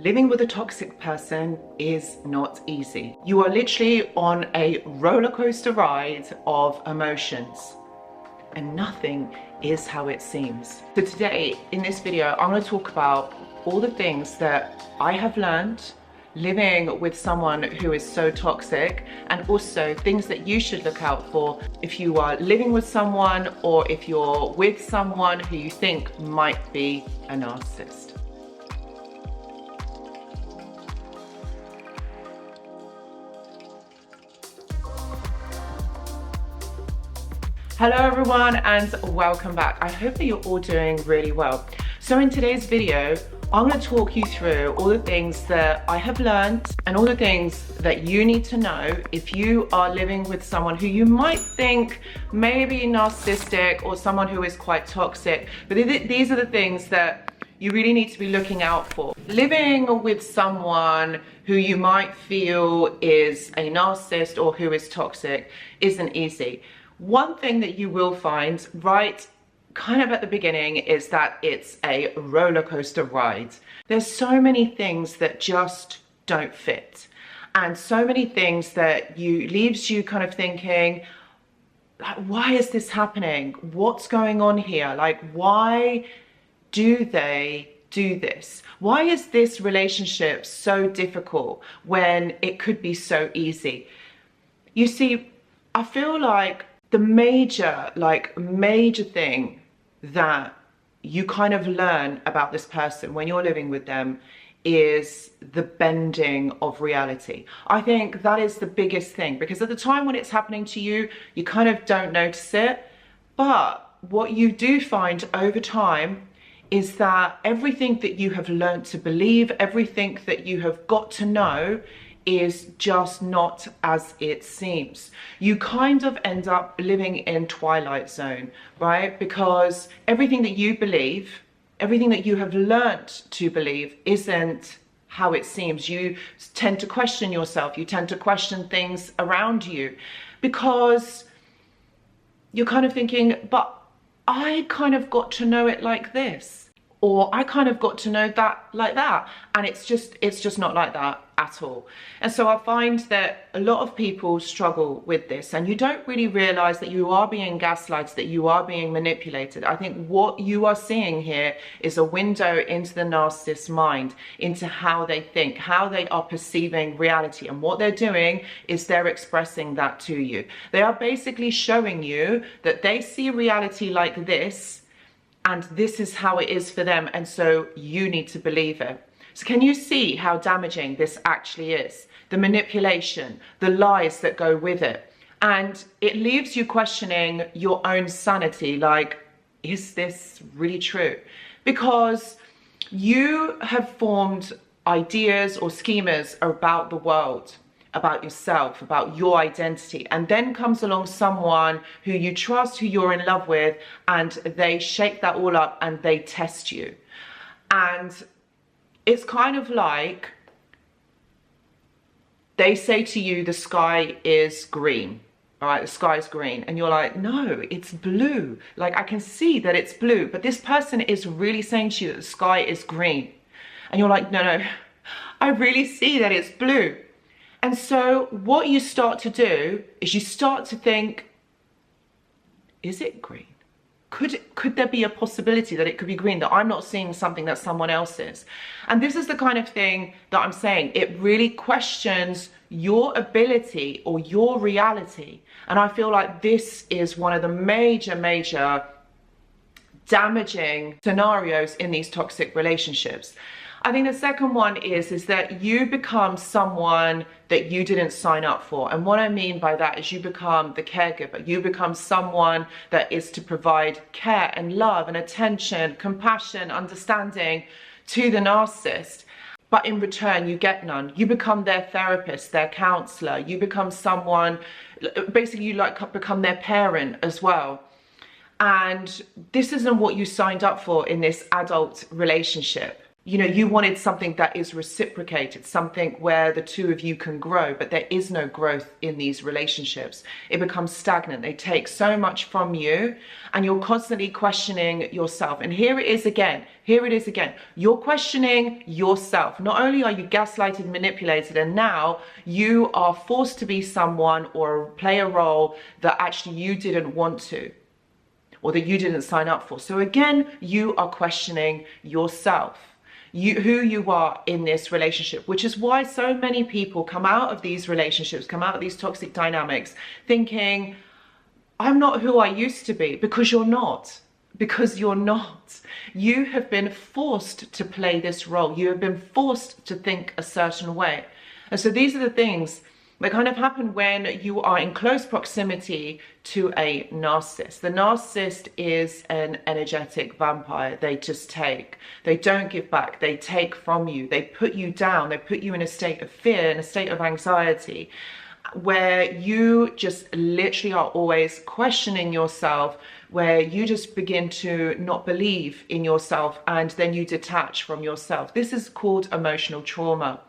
Living with a toxic person is not easy. You are literally on a roller coaster ride of emotions, and nothing is how it seems. So today in this video, I'm going to talk about all the things that I have learned living with someone who is so toxic, and also things that you should look out for if you are living with someone or if you're with someone who you think might be a narcissist. Hello everyone and welcome back. I hope that you're all doing really well. So in today's video, I'm going to talk you through all the things that I have learned and all the things that you need to know if you are living with someone who you might think may be narcissistic or someone who is quite toxic. But these are the things that you really need to be looking out for. Living with someone who you might feel is a narcissist or who is toxic isn't easy. One thing that you will find right kind of at the beginning is that it's a roller coaster ride. There's so many things that just don't fit, and so many things that leaves you kind of thinking, like, why is this happening? What's going on here? Like, why do they do this? Why is this relationship so difficult when it could be so easy? You see, I feel like the major thing that you kind of learn about this person when you're living with them is the bending of reality. I think that is the biggest thing, because at the time when it's happening to you, you kind of don't notice it. But what you do find over time is that everything that you have learned to believe, everything that you have got to know, is just not as it seems. You kind of end up living in Twilight Zone, right? Because everything that you believe, everything that you have learnt to believe isn't how it seems. You tend to question yourself. You tend to question things around you because you're kind of thinking, but I kind of got to know it like this, or I kind of got to know that like that. And it's just not like that at all. And so I find that a lot of people struggle with this, and you don't really realize that you are being gaslighted, that you are being manipulated. I think what you are seeing here is a window into the narcissist's mind, into how they think, how they are perceiving reality. And what they're doing is they're expressing that to you. They are basically showing you that they see reality like this, and this is how it is for them, and so you need to believe it. So can you see how damaging this actually is? The manipulation, the lies that go with it. And it leaves you questioning your own sanity, like, is this really true? Because you have formed ideas or schemas about the world, about yourself, about your identity, and then comes along someone who you trust, who you're in love with, and they shake that all up and they test you. And it's kind of like they say to you, the sky is green. All right, the sky is green. And you're like, no, it's blue. Like, I can see that it's blue, but this person is really saying to you that the sky is green. And you're like, no, I really see that it's blue. And so what you start to do is you start to think, is it green? Could there be a possibility that it could be green, that I'm not seeing something that someone else is? And this is the kind of thing that I'm saying. It really questions your ability or your reality. And I feel like this is one of the major damaging scenarios in these toxic relationships. I think the second one is that you become someone that you didn't sign up for. And what I mean by that is you become the caregiver. You become someone that is to provide care and love and attention, compassion, understanding to the narcissist. But in return, you get none. You become their therapist, their counselor. You become someone, basically you become their parent as well. And this isn't what you signed up for in this adult relationship. you wanted something that is reciprocated, something where the two of you can grow, but there is no growth in these relationships. It becomes stagnant. They take so much from you, and you're constantly questioning yourself. And here it is again. You're questioning yourself. Not only are you gaslighted, manipulated, and now you are forced to be someone or play a role that actually you didn't want to, or that you didn't sign up for. So again, you are questioning yourself. Who you are in this relationship, which is why so many people come out of these relationships, come out of these toxic dynamics thinking, I'm not who I used to be, because you're not. Because you're not. You have been forced to play this role. You have been forced to think a certain way. And so these are the things that kind of happen when you are in close proximity to a narcissist. The narcissist is an energetic vampire. They just take. They don't give back. They take from you. They put you down. They put you in a state of fear, in a state of anxiety, where you just literally are always questioning yourself, where you just begin to not believe in yourself, and then you detach from yourself. This is called emotional trauma.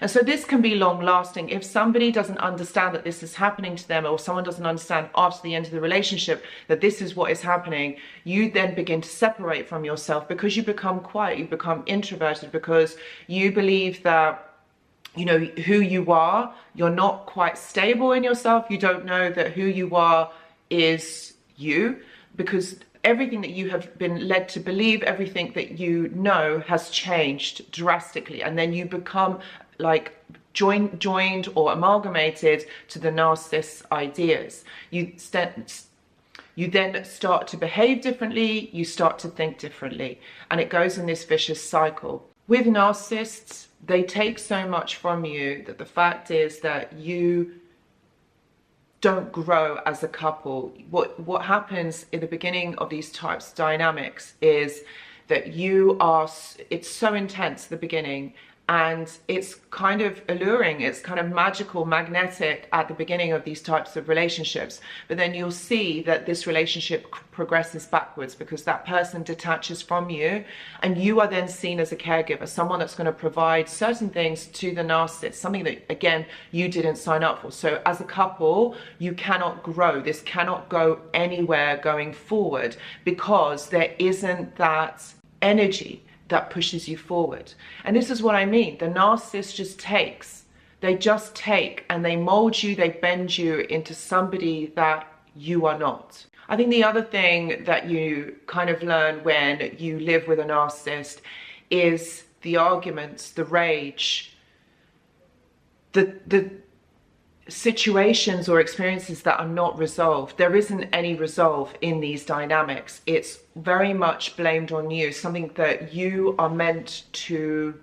And so this can be long lasting. If somebody doesn't understand that this is happening to them, or someone doesn't understand after the end of the relationship that this is what is happening, you then begin to separate from yourself, because you become quiet, you become introverted, because you believe that who you are, you're not quite stable in yourself. You don't know that who you are is you, because everything that you have been led to believe, everything that you know has changed drastically. And then you become like joined or amalgamated to the narcissist's ideas. You then start to behave differently, you start to think differently, and it goes in this vicious cycle. With narcissists, they take so much from you that the fact is that you don't grow as a couple. What happens in the beginning of these types of dynamics is that it's so intense at the beginning, and it's kind of alluring, it's kind of magical, magnetic at the beginning of these types of relationships. But then you'll see that this relationship progresses backwards, because that person detaches from you, and you are then seen as a caregiver, someone that's going to provide certain things to the narcissist, something that, again, you didn't sign up for. So as a couple, you cannot grow. This cannot go anywhere going forward, because there isn't that energy that pushes you forward. And this is what I mean. The narcissist just takes. They just take, and they mold you, they bend you into somebody that you are not. I think the other thing that you kind of learn when you live with a narcissist is the arguments, the rage, the situations or experiences that are not resolved. There isn't any resolve in these dynamics. It's very much blamed on you, something that you are meant to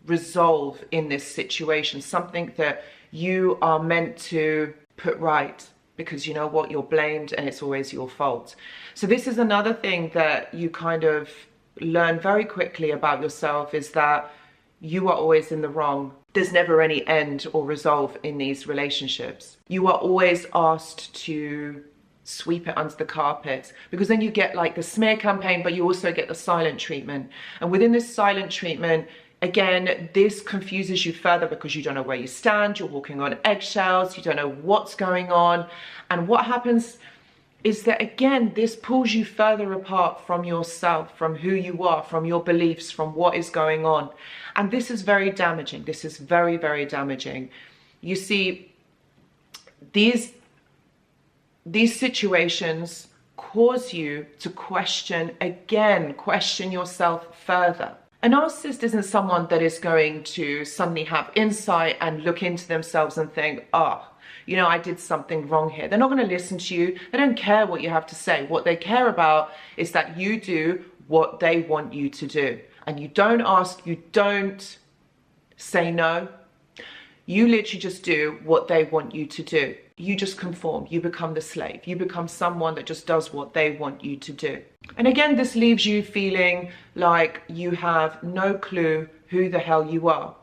resolve in this situation, something that you are meant to put right, because you know what, you're blamed and it's always your fault. So this is another thing that you kind of learn very quickly about yourself, is that you are always in the wrong. There's never any end or resolve in these relationships. You are always asked to sweep it under the carpet, because then you get like the smear campaign, but you also get the silent treatment. And within this silent treatment, again, this confuses you further, because you don't know where you stand, you're walking on eggshells, you don't know what's going on. And what happens is that, again, this pulls you further apart from yourself, from who you are, from your beliefs, from what is going on. And this is very damaging. This is very, very damaging. You see, these situations cause you to question yourself further. A narcissist isn't someone that is going to suddenly have insight and look into themselves and think, I did something wrong here. They're not going to listen to you. They don't care what you have to say. What they care about is that you do what they want you to do. And you don't ask, you don't say no. You literally just do what they want you to do. You just conform. You become the slave. You become someone that just does what they want you to do. And again, this leaves you feeling like you have no clue who the hell you are.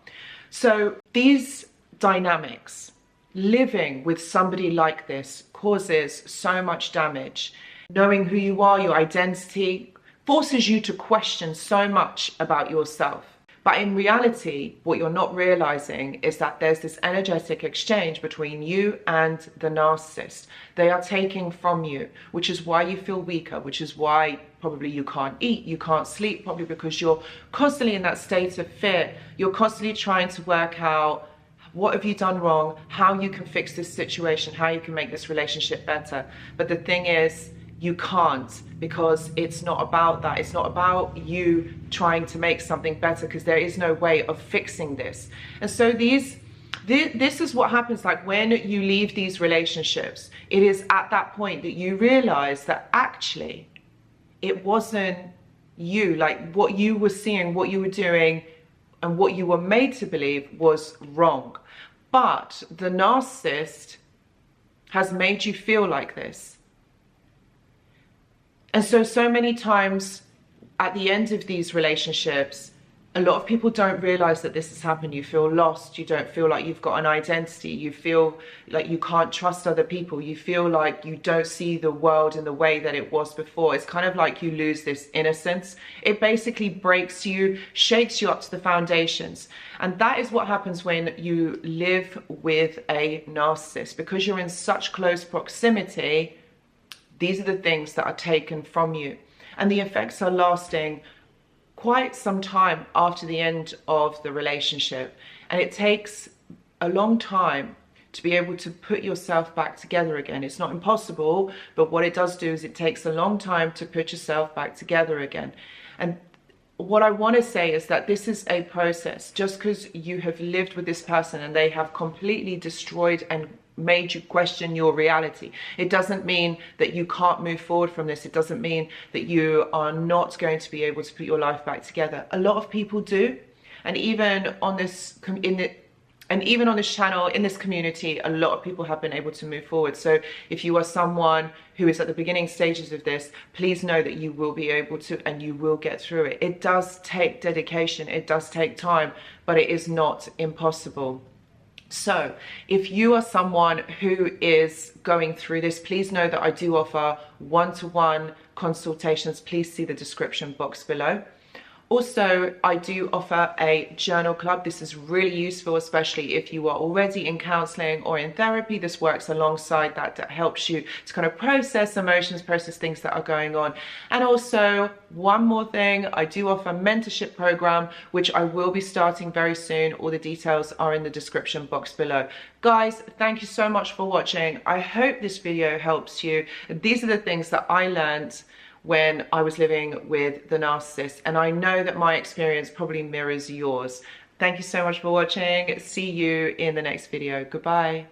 So these dynamics, living with somebody like this, causes so much damage. Knowing who you are, your identity, forces you to question so much about yourself. But in reality, what you're not realizing is that there's this energetic exchange between you and the narcissist. They are taking from you, which is why you feel weaker, which is why probably you can't eat, you can't sleep, probably because you're constantly in that state of fear. You're constantly trying to work out what have you done wrong, how you can fix this situation, how you can make this relationship better. But the thing is, you can't, because it's not about that. It's not about you trying to make something better, because there is no way of fixing this. And so this is what happens, like when you leave these relationships, it is at that point that you realize that actually it wasn't you, like what you were seeing, what you were doing, and what you were made to believe was wrong. But the narcissist has made you feel like this. And so many times at the end of these relationships, a lot of people don't realize that this has happened. You feel lost. You don't feel like you've got an identity. You feel like you can't trust other people. You feel like you don't see the world in the way that it was before. It's kind of like you lose this innocence. It basically breaks you, shakes you up to the foundations. And that is what happens when you live with a narcissist. Because you're in such close proximity, these are the things that are taken from you. And the effects are lasting quite some time after the end of the relationship. And it takes a long time to be able to put yourself back together again. It's not impossible, but what it does do is it takes a long time to put yourself back together again. And what I want to say is that this is a process. Just because you have lived with this person and they have completely destroyed and made you question your reality, it doesn't mean that you can't move forward from this. It doesn't mean that you are not going to be able to put your life back together. A lot of people do, and even on this even on this channel, in this community, a lot of people have been able to move forward. So if you are someone who is at the beginning stages of this, please know that you will be able to, and you will get through it. It does take dedication, it does take time, but it is not impossible. So if you are someone who is going through this, please know that I do offer one-to-one consultations. Please see the description box below. Also, I do offer a journal club. This is really useful, especially if you are already in counseling or in therapy. This works alongside that, that helps you to kind of process emotions, process things that are going on. And also, one more thing, I do offer a mentorship program, which I will be starting very soon. All the details are in the description box below. Guys, thank you so much for watching. I hope this video helps you. These are the things that I learned when I was living with the narcissist, and I know that my experience probably mirrors yours. Thank you so much for watching. See you in the next video. Goodbye.